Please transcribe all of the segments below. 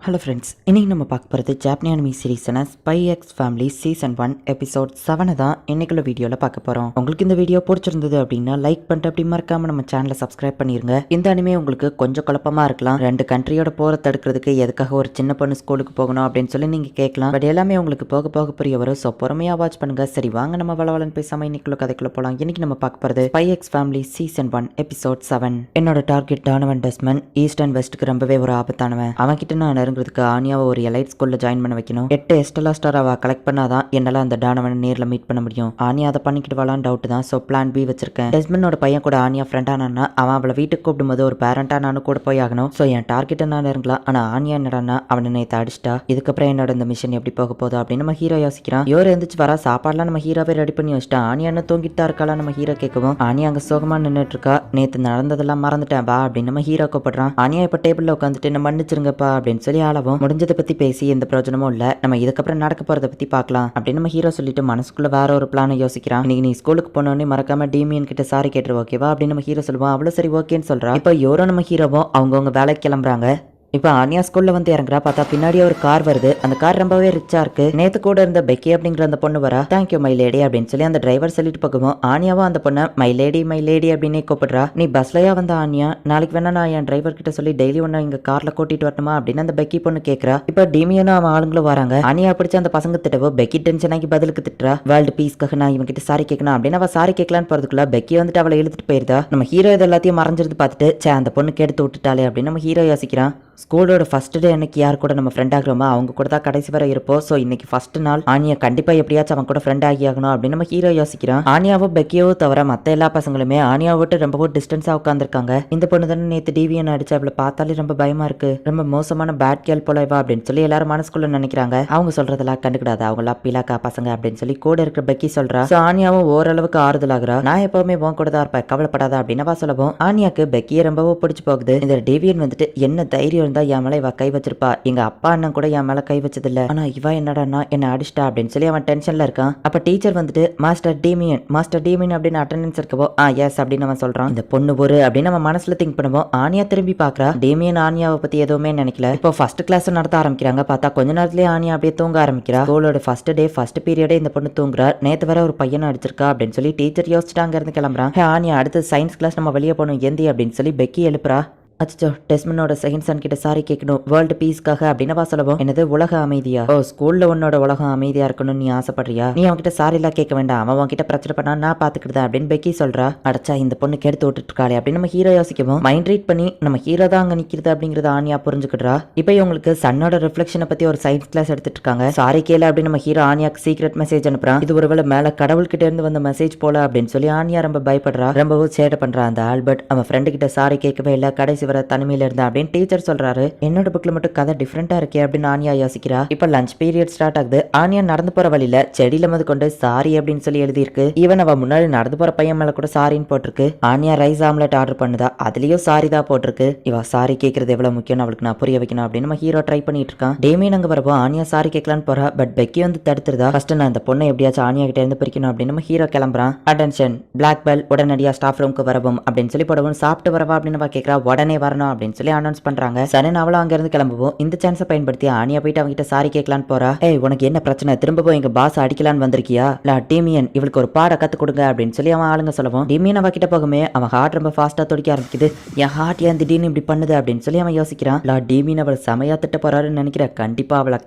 Hello friends, இன்றைக்கி நம்ம பார்க்க போகிறது ஜாப்பனி அனிமி சீரீஸான Spy X Family season 1 episode 7 தான் இன்னைக்குள்ள வீடியோவில் பார்க்க போகிறோம். உங்களுக்கு இந்த வீடியோ பிடிச்சிருந்தது அப்படின்னா லைக் பண்ணிட்டு அப்படி மறக்காமல் நம்ம சேனலை சப்ஸ்கிரைப் பண்ணிருங்க. இந்த அனிமே உங்களுக்கு கொஞ்சம் குழப்பமாக இருக்கலாம். 2 கண்ட்ரியோட போகிற தடுக்கிறதுக்கு எதுக்காக ஒரு சின்ன பொண்ணு ஸ்கூலுக்கு போகணும் அப்படின்னு சொல்லி நீங்கள் கேட்கலாம். பட் எல்லாமே உங்களுக்கு போக போக புரிய வரும். ஸோ பொறுமையாக வாட்ச் பண்ணுங்கள். சரி வாங்க நம்ம வளவலன்னு பேசாமல் இன்னைக்குள்ள கதைக்குள்ள போகலாம். இன்னைக்கு நம்ம பார்க்க போகிறது spy X Family season 1 episode 7. என்னோட டார்கெட் டானவன் டெஸ்மன். ஈஸ்ட் அண்ட் வெஸ்ட்டுக்கு ரொம்பவே ஒரு ஆபத்தானவன். அவன் கிட்ட நான் நெருங்குறதுக்கு ஆனியாவை ஒரு எலைட் ஸ்கூல்ல ஜாயின் பண்ண வைக்கணும். 8 எஸ்டலா ஸ்டார் அவ கலெக்ட் பண்ணாதான் என்னால அந்த டானவனை நேர்ல மீட் பண்ண முடியும். ஆனியா அதை பண்ணிக்கிட்டு வரலான்னு டவுட் தான். சோ பிளான் பி வச்சிருக்கேன். டெஸ்மனோட பையன் கூட ஆனியா ஃப்ரெண்ட் ஆனா அவன் அவளை வீட்டுக்கு கூப்பிடும்போது ஒரு பேரண்டா நானும் கூட போய் ஆகணும். சோ என் டார்கெட்டை நான் நெருங்கலாம். ஆனா ஆனியா என்னடான்னா அவனை நேற்று அடிச்சிட்டா. இதுக்கப்புறம் என்னோட இந்த மிஷன் எப்படி போக போதும் அப்படின்னு நம்ம ஹீரோ யோசிக்கிறான். யோர் எந்திரிச்சு வரா சாப்பாடுலாம் நம்ம ஹீரோவே ரெடி பண்ணி வச்சிட்டா. ஆனியா என்ன தூங்கிட்டு தான் இருக்காளா நம்ம ஹீரோ கேட்கவும் ஆனியா அங்க சோகமா நின்றுட்டு இருக்கா. நேற்று நடந்ததெல்லாம் மறந்துட்டேன் வா அப்படின்னு நம்ம ஹீரோ கூப்பிடுறான். ஆனியா இப்ப டேபிள்ல உட்காந்துட்டு என்ன மன்னிச்சிருங்கப்பா அப்படின்னு சொல்லி ஆளவும் முடிஞ்சதை பத்தி பேசி எந்த பிரயோஜனமும் இல்ல. நம்ம இதுக்கப்புறம் நடக்க போறதை பத்தி பார்க்கலாம் அப்படின்னு நம்ம ஹீரோ சொல்லிட்டு மனசுக்குள்ள வேற ஒரு பிளானை யோசிக்கிறான். இன்னைக்கு நீ ஸ்கூலுக்கு போனோன்னு மறக்காம டீமியன் கிட்ட சாரி கேட்டுரு ஓகேவா அப்படின்னு நம்ம ஹீரோ சொல்லுவான். அவ்வளவு சரி ஓகேன்னு சொல்றா. இப்போ யோரோ நம்ம ஹீரோவும் அவங்கவுங்க வேலைக்கு கிளம்புறாங்க. இப்போ ஆனியா ஸ்கூல்ல வந்து இறங்குறா. பார்த்தா பின்னாடி ஒரு கார் வருது. அந்த கார் ரொம்பவே ரிச்சா இருக்கு. நேத்து கூட இருந்த பெக்கி அப்படிங்கிற அந்த பொண்ணு வரா. தேங்க்யூ மை லேடி அப்படின்னு சொல்லி அந்த டிரைவர் சொல்லிட்டு போகவும் ஆனியாவும் அந்த பொண்ணை மை லேடி அப்படின்னு கூப்பிடுறா. நீ பஸ்லயா வந்த ஆனியா? நாளைக்கு வேணா நான் என் டிரைவர் கிட்ட சொல்லி டெய்லி ஒன்னு இங்க கார்ல கூட்டிட்டு வரணுமா அப்படின்னு அந்த பெக்கி பொண்ணு கேட்கறா. இப்போ டீமியனும் அவன் ஆளுங்களும் வராங்க. ஆனியா பிடிச்ச அந்த பசங்க திட்டவோ பெக்கி டென்ஷன் ஆகி பதிலுக்கு திட்டுறா. வேர்ல்டு பீஸ்க்காக நான் இவங்க கிட்ட சாரி கேட்கணும் அப்படின்னு அவ சாரி கேட்கலான்னு போறதுக்குள்ள பெக்கி வந்துட்டு அவளை இழுத்துட்டு போயிருந்தா. நம்ம ஹீரோ இது எல்லாத்தையும் மறைஞ்சிருந்து பார்த்துட்டு அந்த பொண்ணுக்கு எடுத்து விட்டுட்டாலே அப்படின்னு நம்ம ஹீரோ யோசிக்கிறான். ஸ்கூலோட ஃபர்ஸ்ட் டே அன்னைக்கு யார் கூட நம்ம ஃப்ரெண்ட் ஆகிறோமோ அவங்க கூட தான் கடைசி வரை இருப்போம். ஸோ இன்னைக்கு ஃபர்ஸ்ட் நாள் ஆனியா கண்டிப்பா எப்படியாச்சும் அவன் கூட ஃப்ரெண்ட் ஆகி ஆகணும் அப்படின்னு நம்ம ஹீரோ யோசிக்கிறான். ஆனியாவோ பெக்கியோ தவிர மற்ற எல்லா பசங்களுமே ஆனியாவை விட்டு ரொம்பவும் டிஸ்டன்ஸா உட்காந்துருக்காங்க. இந்த பொண்ணு தானே நேற்று டிவியன் அடிச்சு அவளை பார்த்தாலே ரொம்ப பயமா இருக்கு. ரொம்ப மோசமான பேட் கேர்ள் போலவா அப்படின்னு சொல்லி எல்லாரும் மனசுக்குள்ள நினைக்கிறாங்க. அவங்க சொல்றதெல்லாம் கண்டுக்கிடாது. அவங்களா பிலாக்கா பசங்க அப்படின்னு சொல்லி கூட இருக்கிற பெக்கி சொல்றா. ஸோ ஆனியாவும் ஓரளவுக்கு ஆறுதல் ஆகுறா. நான் எப்பவுமே உன் கூட தான் இருப்பேன் கவலைப்படாத அப்படின்னு சொல்லவும் ஆனியாக்கு பெக்கியை ரொம்பவும் பிடிச்சு போகுது. இந்த டிவியன் வந்துட்டு என்ன தைரியம் இருந்தா என் மேல இவ கை வச்சிருப்பா. எங்க அப்பா அண்ணன் கூட என் மேல கை வச்சதில்ல. ஆனா இவ என்னடான்னா என்ன அடிச்சிட்டா அப்படின்னு சொல்லி அவன் டென்ஷன்ல இருக்கான். அப்ப டீச்சர் வந்துட்டு மாஸ்டர் டீமியன் அப்படின்னு அட்டெண்டன்ஸ் இருக்கவோ எஸ் அப்படின்னு அவன் சொல்றான். இந்த பொண்ணு ஒரு அப்படின்னு நம்ம மனசுல திங்க் பண்ணுவோம். ஆனியா திரும்பி பாக்குறா. டீமியன் ஆனியாவை பத்தி எதுவுமே நினைக்கல. இப்போ ஃபர்ஸ்ட் கிளாஸ் நடத்த ஆரம்பிக்கிறாங்க. பார்த்தா கொஞ்ச நேரத்திலேயே ஆனியா அப்படியே தூங்க ஆரம்பிக்கிறா. ஸ்கூலோட ஃபர்ஸ்ட் டே ஃபர்ஸ்ட் பீரியடே இந்த பொண்ணு தூங்குறா. நேத்து வர ஒரு பையனை அடிச்சிருக்கா அப்படின்னு சொல்லி டீச்சர் யோசிச்சுட்டு அங்க இருந்து கிளம்புறான். ஆனியா அடுத்து சயின்ஸ் கிளாஸ் நம்ம வெளியே போகணும் எந்தி அப்படின்னு சொல்லி பெக்கி எழுப்புறா. அச்சோ டெஸ்மனோட செகண்ட் சன் கிட்ட சாரி கேட்கணும் வேர்ல்டு பீஸ்க்காக அப்படின்னு சொல்லவும் என்னது உலக அமைதியா? ஓ ஸ்கூல்ல உன்னோட உலகம் அமைதியா இருக்கணும்னு நீ ஆசைப்படுறியா? நீ அவன்கிட்ட சாரி எல்லாம் கேட்க வேண்டாம். அவன் அவன்கிட்ட பிரச்சனை பண்ணா நான் பாத்துக்கிட்டேன் அப்படின்னு பெக்கி சொல்றா. அடச்சா இந்த பொண்ணு கெடுத்து விட்டுட்டு இருக்காளே அப்படின்னு நம்ம ஹீரோ யோசிக்கவும் மைண்ட் ரீட் பண்ணி நம்ம ஹீரோ தான் அங்க நிக்கிறது அப்படிங்கறத ஆனியா புரிஞ்சுக்கிடுறா. இப்போ இவங்களுக்கு சன்னோட ரிஃப்ளெக்ஷனை பத்தி ஒரு சயின்ஸ் கிளாஸ் எடுத்துட்டு இருக்காங்க. சாரி கேள அப்படின்னு நம்ம ஹீரோ ஆனியாக்கு சீக்ரெட் மெசேஜ் அனுப்புறான். இது ஒருவேளை மேல கடவுள் கிட்ட இருந்து வந்த மெசேஜ் போல அப்படின்னு சொல்லி ஆனியா ரொம்ப பயப்படுறா. ரொம்பவும் சேட்டை பண்றா. அந்த ஆல்பர்ட் அவன் ஃப்ரெண்டு கிட்ட சாரி கேட்கவே இல்ல. கடைசி வர தனிமையில இருந்தா அப்படின்னு டீச்சர் சொல்றாரு. என்னோட புக்ல மட்டும் கதை டிஃபரெண்டா இருக்கே அப்படின்னு ஆனியா யோசிக்கிறா. இப்ப லஞ்ச் பீரியட் ஸ்டார்ட் ஆகுது. ஆனியா நடந்து போற வழியில செடியில மது கொண்டு சாரி அப்படின்னு சொல்லி எழுதி இருக்கு. ஈவன் அவ முன்னாடி நடந்து போற பையன் மேல கூட சாரின்னு போட்டிருக்கு. ஆனியா ரைஸ் ஆம்லெட் ஆர்டர் பண்ணுதா அதுலயும் சாரி தான் போட்டிருக்கு. இவ சாரி கேட்கறது எவ்வளவு முக்கியம் அவளுக்கு நான் புரிய வைக்கணும் அப்படின்னு நம்ம ஹீரோ ட்ரை பண்ணிட்டு இருக்கான். டேமியன் அங்க வரப்போ ஆனியா சாரி கேட்கலான்னு போறா. பட் பெக்கி வந்து தடுத்துருதா. ஃபர்ஸ்ட் நான் இந்த பொண்ணை எப்படியாச்சும் ஆனியா கிட்ட இருந்து பிரிக்கணும் அப்படின்னு நம்ம ஹீரோ கிளம்புறான். அட்டென்ஷன் பிளாக் பெல் உடனடியா ஸ்டாஃப் ரூமுக்கு வரவும் அப்படின்னு சொல்லி போடவும் சாப்பிட்டு வரவா அப்படின்னு கேட்கறா. உடனே வரணும் அப்படின்னு சொல்லி அனௌன்ஸ் பண்றாங்க. சரண் அவளும் அங்க இருந்து கிளம்புவோம். இந்த சான்ஸை பயன்படுத்தி ஆனியா போயிட்டு அவங்க கிட்ட சாரி கேட்கலான்னு போறா. ஏய் உனக்கு என்ன பிரச்சனை? திரும்பவும் எங்க பாஸ் அடிக்கலான்னு வந்திருக்கியா? இல்ல டீமியன் இவளுக்கு ஒரு பாட கத்து கொடுங்க அப்படின்னு சொல்லி அவன் ஆளுங்க சொல்லவும் டீமியன் அவ கிட்ட போகுமே அவன் ஹார்ட் ரொம்ப ஃபாஸ்டா துடிக்க ஆரம்பிக்குது. என் ஹார்ட் ஏன் திடீர்னு இப்படி பண்ணுது அப்படின்னு சொல்லி அவன் யோசிக்கிறான். டீமியன் அவள் செமையா திட்ட போறாருன்னு நினைக்கிறேன். கண்டிப்பா அவளை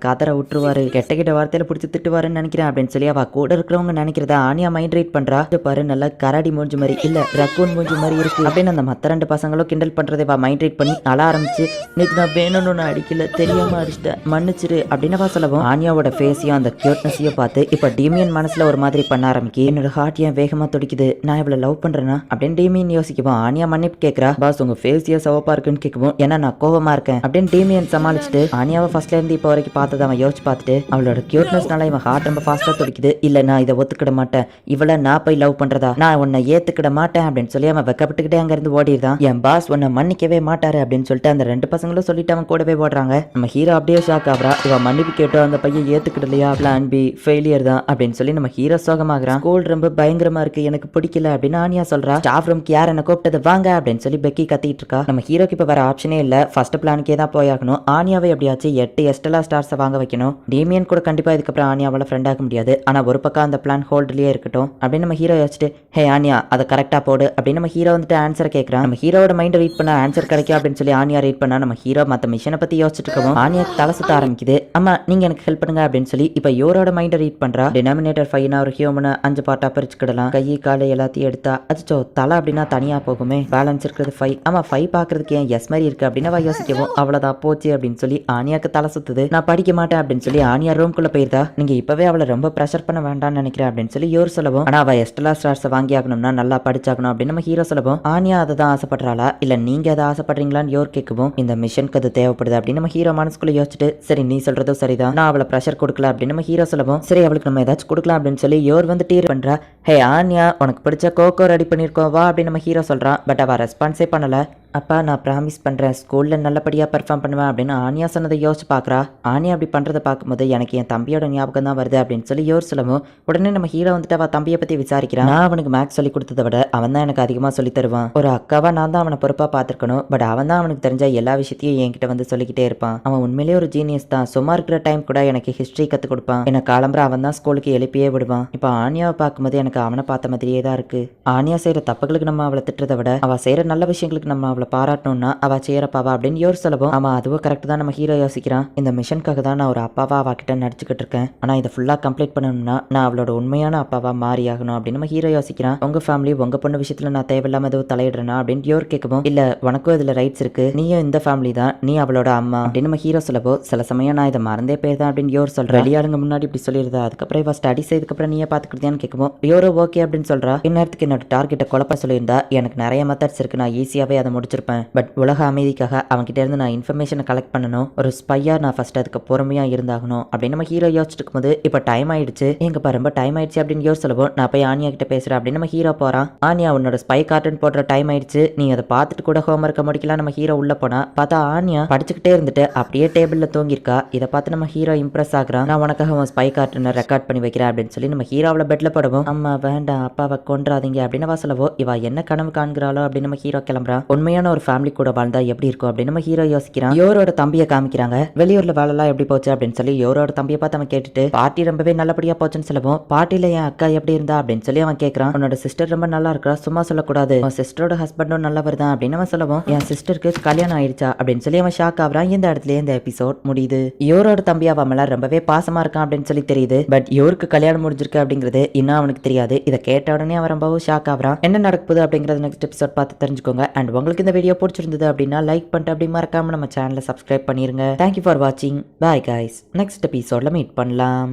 கதற விட்டுருவாரு. கெட்ட கெட்ட வார்த்தையில பிடிச்சி திட்டுவாருன்னு நினைக்கிறேன் அப்படின்னு சொல்லி அவ கூட இருக்கிறவங்க நினைக்கிறத ஆனியா மைண்ட் ரீட் பண்றா. பாரு நல்லா கரடி மூஞ்சி மாதிரி இல்ல ரக்கூன் மூஞ்சி மாதிரி இருக்கு அப்படின்னு அந்த மத்த 2 பசங்களும் கிண்டல் பண்றதை மைண்ட் ரீட் பண்ணி அழ ஆரம்பிச்சு நேற்று நான் வேணும்னு அடிக்கல தெரியாம அடிச்சிட்டேன் மன்னிச்சிரு அப்படின்னு சொல்லவும் ஆனியாவோட ஃபேஸையும் அந்த கியூட்னஸையும் பார்த்து இப்ப டீமியன் மனசுல ஒரு மாதிரி பண்ண ஆரம்பிக்கு. என்னோட ஹார்ட் ஏன் வேகமா துடிக்குது? நான் இவ்வளவு லவ் பண்றேன்னா அப்படின்னு டீமியன் யோசிக்கவும் ஆனியா மன்னிப்பு கேட்கறா. பாஸ் உங்க ஃபேஸ் ஏன் சவப்பா இருக்குன்னு கேட்கவும் ஏன்னா நான் கோவமா இருக்கேன் அப்படின்னு டீமியன் சமாளிச்சுட்டு ஆனியாவை ஃபர்ஸ்ட்ல இருந்து இப்போ வரைக்கும் பார்த்ததை அவன் யோசிச்சு பார்த்துட்டு அவளோட கியூட்னஸ்னால இவன் ஹார்ட் ரொம்ப ஃபாஸ்டா துடிக்குது. இல்ல நான் இதை ஒத்துக்கிட மாட்டேன். இவள நான் போய் லவ் பண்றதா? நான் உன்னை ஏத்துக்கிட மாட்டேன் அப்படின்னு சொல்லி அவன் வெக்கப்பட்டுக்கிட்டே அங்க இருந்து ஓடிடுதான். என் பாஸ் உன்னை மன்னிக்கவே மன்னிக்கவே மாட்டாரு அப்படின்னு சொல்லிட்டு அந்த 2 பசங்களும் சொல்லிட்டு அவன் கூடவே ஓடுறாங்க. நம்ம ஹீரோ அப்படியே ஷாக் ஆகுறா. இவன் மன்னிப்பு கேட்டோ அந்த பையன் ஏத்துக்கிடலையா, பிளான் பி ஃபெயிலியர் தான் அப்படின்னு சொல்லி நம்ம ஹீரோ சோகமாகறான். ஸ்கூல் ரொம்ப பயங்கரமா இருக்கு, எனக்கு பிடிக்கல அப்படின்னு ஆனியா சொல்றா. ஸ்டாஃப் ரூம்க்கு யார் என்ன கூப்பிட்டது வாங்க அப்படின்னு சொல்லி பெக்கி கத்திட்டு இருக்கா. நம்ம ஹீரோக்கு இப்ப வேற ஆப்ஷனே இல்ல, ஃபர்ஸ்ட் பிளானுக்கே தான் போயாகணும். ஆனியாவை எப்படியாச்சும் 8 எஸ்டலா ஸ்டார்ஸை வாங்க வைக்கணும். டேமியன் கூட கண்டிப்பா இதுக்கப்புறம் ஆனியாவால ஃப்ரெண்ட் ஆக முடியாது. ஆனா ஒரு பக்கம் அந்த பிளான் ஹோல்ட்லயே இருக்கட்டும் அப்படின்னு நம்ம ஹீரோ யோசிச்சுட்டு, ஹே ஆனியா அதை கரெக்டா போடு அப்படின்னு நம்ம ஹீரோ வந்துட்டு ஆன்சரை கேட்கறான். நம்ம ஹீரோட மைண்ட் ரீட் பண்ண ஆன்சர் கிடைக்கும் அப்படின்னு சொல்லி ஆனியா ரீட் பண்ணா நம்ம ஹீரோ மத்த மிஷனை பத்தி யோசிச்சுட்டு இருக்கோம். ஆனியா தலை சுத்த ஆரம்பிக்குது. அம்மா நீங்க எனக்கு ஹெல்ப் பண்ணுங்க அப்படின்னு சொல்லி இப்ப யோரோட மைண்டை ரீட் பண்றா. டினாமினேட்டர் 5னா ஒரு ஹியூமனை 5 பார்ட்டா பிரிச்சுக்கிடலாம். கை காலு எல்லாத்தையும் எடுத்தா அச்சோ தலை அப்படின்னா தனியா போகுமே, பேலன்ஸ் இருக்கிறது 5. ஆமா 5 பாக்குறதுக்கு ஏன் எஸ் மாதிரி இருக்கு அப்படின்னு அவ யோசிக்கவும் அவ்வளவுதான் போச்சு அப்படின்னு சொல்லி ஆனியாக்கு தலை சுத்துது. நான் படிக்க மாட்டேன் அப்படின்னு சொல்லி ஆனியா ரூம்குள்ள போயிருந்தா. நீங்க இப்பவே அவளை ரொம்ப ப்ரெஷர் பண்ண வேண்டாம்னு நினைக்கிறேன் அப்படின்னு சொல்லி யோர் சொல்லவும், ஆனா அவ எஸ்டலா ஸ்டார்ஸை வாங்கி ஆகணும்னா நல்லா படிச்சாகணும் அப்படின்னு நம்ம ஹீரோ சொல்லவும், ஆனியா அதை தான் ஆசைப்படுறாளா இல்ல நீங்க அதை ஆசைப்படுறீங்களான்னு யோர் கேட்கவும், இந்த மிஷனுக்கு அது தேவைப்படுது அப்படின்னு நம்ம ஹீரோ மனசுக்குள்ள யோசிச்சுட்டு, சரி நீ சொல்றதும் சரிதான், நான் அவளை ப்ரெஷர் கொடுக்கல அப்படின்னு நம்ம ஹீரோ சொல்லவும், சரி அவளுக்கு நம்ம ஏதாச்சும் கொடுக்கலாம் அப்படின்னு சொல்லி யோர் வந்து டீர் பண்றா. ஹே ஆனியா உனக்கு பிடிச்ச கோகோ ரெடி பண்ணிருக்கோம் வா அப்படின்னு நம்ம ஹீரோ சொல்றான். பட் அவ ரெஸ்பான்ஸே பண்ணல. அப்பா நான் ப்ராமிஸ் பண்ணுறேன் ஸ்கூலில் நல்லபடியாக பெர்ஃபார்ம் பண்ணுவேன் அப்படின்னு ஆனியா சொன்னதை யோசிச்சு பார்க்குறா. ஆனியா அப்படி பண்ணுறதை பார்க்கும்போது எனக்கு என் தம்பியோட ஞாபகம் தான் வருது அப்படின்னு சொல்லி யோர் சொல்லவும், உடனே நம்ம ஹீரோ வந்துட்டு அவள் தம்பியை பற்றி விசாரிக்கிறான். நான் அவனுக்கு மேக்ஸ் சொல்லி கொடுத்ததை விட அவன் தான் எனக்கு அதிகமாக சொல்லி தருவான். ஒரு அக்காவா நான் தான் அவனை பொறுப்பாக பார்த்துருக்கணும். பட் அவன் தான் அவனுக்கு தெரிஞ்ச எல்லா விஷயத்தையும் என்கிட்ட வந்து சொல்லிக்கிட்டே இருப்பான். அவன் உண்மையிலேயே ஒரு ஜீனியஸ் தான். சும்மா இருக்கிற டைம் கூட எனக்கு ஹிஸ்ட்ரி கற்றுக் கொடுப்பான். எனக்கு காலம்புற அவன் தான் ஸ்கூலுக்கு எழுப்பியே விடுவான். இப்போ ஆனியாவை பார்க்கும்போது எனக்கு அவனை பார்த்த மாதிரியே தான் இருக்கு. ஆனியா செய்கிற தப்புகளுக்கு நம்ம அவளை திட்டுறதை விட அவள் செய்கிற நல்ல விஷயங்களுக்கு நம்ம அவளை பாராட்டணும்னா அவ செய்யறப்பாவா அப்படின்னு யோர் சொல்லவும், ஆமா அதுவும் கரெக்ட் தான் நம்ம ஹீரோ யோசிக்கிறான். இந்த மிஷனுக்காக தான் நான் ஒரு அப்பாவா அவகிட்ட நடிச்சுக்கிட்டு இருக்கேன். ஆனா இதை ஃபுல்லா கம்ப்ளீட் பண்ணணும்னா நான் அவளோட உண்மையான அப்பாவா மாறி ஆகணும் அப்படின்னு நம்ம ஹீரோ யோசிக்கிறான். உங்க ஃபேமிலி உங்க பொண்ணு விஷயத்துல நான் தேவையில்லாம எதுவும் தலையிடுறேன்னா அப்படின்னு யோர் கேட்கவும், இல்ல உனக்கும் இதுல ரைட்ஸ் இருக்கு, நீயும் இந்த ஃபேமிலி தான், நீ அவளோட அம்மா அப்படின்னு நம்ம ஹீரோ சொல்லவோ, சில சமயம் நான் இதை மறந்தே போயிருந்தேன் அப்படின்னு யோர் சொல்றேன். வெளியாளுங்க முன்னாடி இப்படி சொல்லிடுறா, அதுக்கப்புறம் இவ ஸ்டடிஸ் இதுக்கப்புறம் நீயே பாத்துக்கிட்டியான்னு கேட்கவும் யோரோ ஓகே அப்படின்னு சொல்றா. இந்நேரத்துக்கு என்னோட டார்கெட்டை குழப்ப சொல்லியிருந்தா எனக்கு நிறைய மெத்தட்ஸ் இருக்கு, நான் ஈஸியாவே அதை முடிச்சிருப்பேன். பட் உலக அமைதிக்காக அவன்கிட்ட இருந்து நான் இன்ஃபர்மேஷனை கலெக்ட் பண்ணணும். ஒரு ஸ்பையா நான் ஃபர்ஸ்ட் அதுக்கு பொறுமையா இருந்தாகணும் அப்படின்னு நம்ம ஹீரோ யோசிச்சுட்டு இருக்கும்போது இப்ப டைம் ஆயிடுச்சு. எங்கப்பா ரொம்ப டைம் ஆயிடுச்சு அப்படின்னு யோசிச்சு சொல்லவும், நான் போய் ஆனியா கிட்ட பேசுறேன் அப்படின்னு நம்ம ஹீரோ போறான். ஆனியா உன்னோட ஸ்பை கார்டன் போடுற டைம் ஆயிடுச்சு, நீ அதை பார்த்துட்டு கூட ஹோம்ஒர்க்கை முடிக்கலாம் நம்ம ஹீரோ உள்ள போனா. பார்த்தா ஆனியா படிச்சுக்கிட்டே இருந்துட்டு அப்படியே டேபிள்ல தூங்கிருக்கா. இதை பார்த்து நம்ம ஹீரோ இம்ப்ரெஸ் ஆகுறான். நான் உனக்காக உன் ஸ்பை கார்டனை ரெக்கார்ட் பண்ணி வைக்கிறேன் அப்படின்னு சொல்லி நம்ம ஹீரோவில் பெட்ல போடவும், அம்மா வேண்டாம் அப்பாவை கொன்றாதீங்க அப்படின்னு சொல்லவோ, இவ என்ன கனவு காண்கிறாளோ அப்படின்னு நம்ம ஹீரோ கிளம்புறான். உண்மையான ஒரு ஃபேமிலி கூட வாழ்ந்தா எப்படி இருக்கும் அப்படின்னு நம்ம ஹீரோ யோசிக்கிறான். யோரோட தம்பியை காமிக்கிறாங்க. வெளியூர்ல வேலைலாம் எப்படி போச்சு அப்படின்னு சொல்லி யோரோட தம்பியை பார்த்து அவன் கேட்டுட்டு, பார்ட்டி ரொம்பவே நல்லபடியா போச்சுன்னு சொல்லவும், பார்ட்டியில என் அக்கா எப்படி இருந்தா அப்படின்னு சொல்லி அவன் கேட்கறான். உன்னோட சிஸ்டர் ரொம்ப நல்லா இருக்கா, சும்மா சொல்லக்கூடாது, உன் சிஸ்டரோட ஹஸ்பண்டும் நல்லவர் தான் அப்படின்னு அவன் சொல்லவும், என் சிஸ்டருக்கு கல்யாணம் ஆயிடுச்சா அப்படின்னு சொல்லி அவன் ஷாக் ஆகுறான். இந்த இடத்துல இந்த எபிசோட் முடியுது. யோரோட தம்பி அவன் மேல ரொம்பவே பாசமா இருக்கான் அப்படின்னு சொல்லி தெரியுது. பட் யோருக்கு கல்யாணம் முடிஞ்சிருக்கு அப்படிங்கிறது இன்னும் அவனுக்கு தெரியாது. இதை கேட்ட உடனே அவன் ரொம்பவும் ஷாக் ஆகுறான். என்ன நடக்குது அப்படிங்கறது நெக்ஸ்ட் எபிசோட் பார்த்து தெரிஞ்சுக்கோங்க. அண்ட் உங்களுக்கு இந்த வீடியோ பிடிச்சிருந்தது அப்படின்னா லைக் பண்ணிட்டு அப்படி மறக்காம நம்ம சேனலை சப்ஸ்கிரைப் பண்ணிருங்க. தேங்க்யூ ஃபார் வாட்சிங். Bye guys. நெக்ஸ்ட் எபிசோட்ல மீட் பண்ணலாம்.